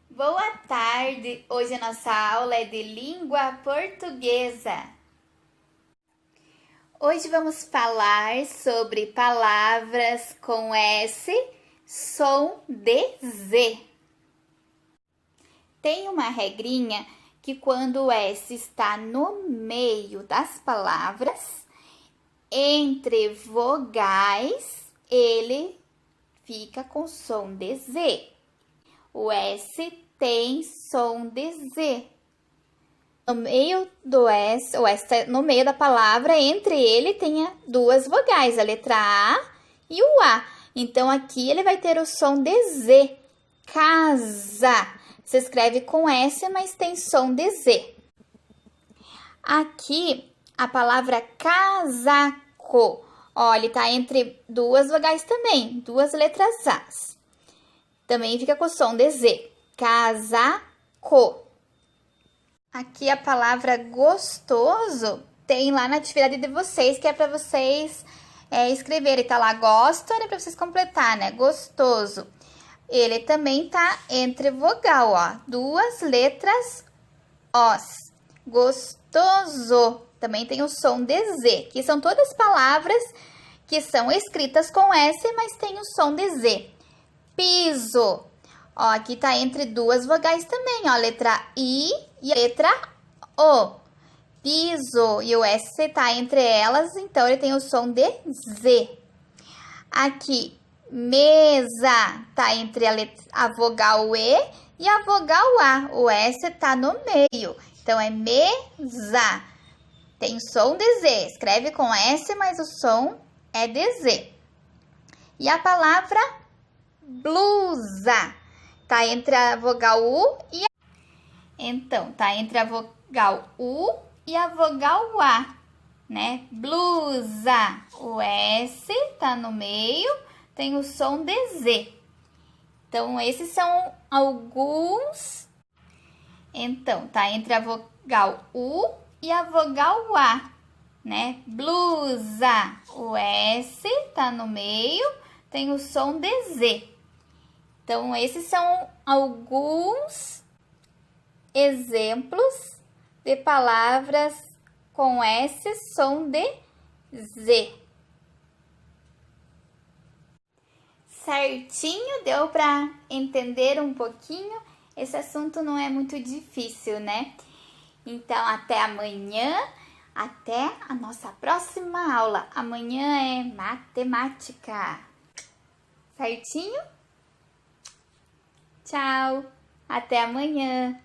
Boa tarde! Hoje a nossa aula é de língua portuguesa. Hoje vamos falar sobre palavras com S, som de Z. Tem uma regrinha que quando o S está no meio das palavras, entre vogais, ele fica com som de Z. O S tem som de Z. No meio do S, o S está no meio da palavra, entre ele tem duas vogais, a letra A e o A. Então, aqui ele vai ter o som de Z. Casa. Se escreve com S, mas tem som de Z. Aqui, a palavra casaco. Olha, ele está entre duas vogais também, duas letras As. Também fica com som de Z. Casaco. Aqui a palavra gostoso tem lá na atividade de vocês, que é para vocês escreverem. Tá lá, gosto, é para vocês completar, né? Gostoso. Ele também tá entre vogal, ó. Duas letras Os. Gostoso. Também tem o som de Z, que são todas palavras que são escritas com S, mas tem o som de Z. Piso. Ó, aqui tá entre duas vogais também, ó, a letra I e a letra O. Piso. E o S tá entre elas, então ele tem o som de Z. Aqui, mesa, tá entre a vogal E e a vogal A. O S tá no meio, então é mesa. Tem som de Z. Escreve com S, mas o som é de Z. E a palavra blusa tá entre a vogal U e a... Então, tá entre a vogal U e a vogal A, né? Blusa. O S tá no meio, tem o som de Z. Então, esses são alguns. Então, tá entre a vogal U e a vogal A, né? Blusa. O S tá no meio, tem o som de Z. Então, esses são alguns exemplos de palavras com S, som de Z. Certinho? Deu para entender um pouquinho? Esse assunto não é muito difícil, né? Então, até amanhã, até a nossa próxima aula. Amanhã é matemática. Certinho? Tchau, até amanhã!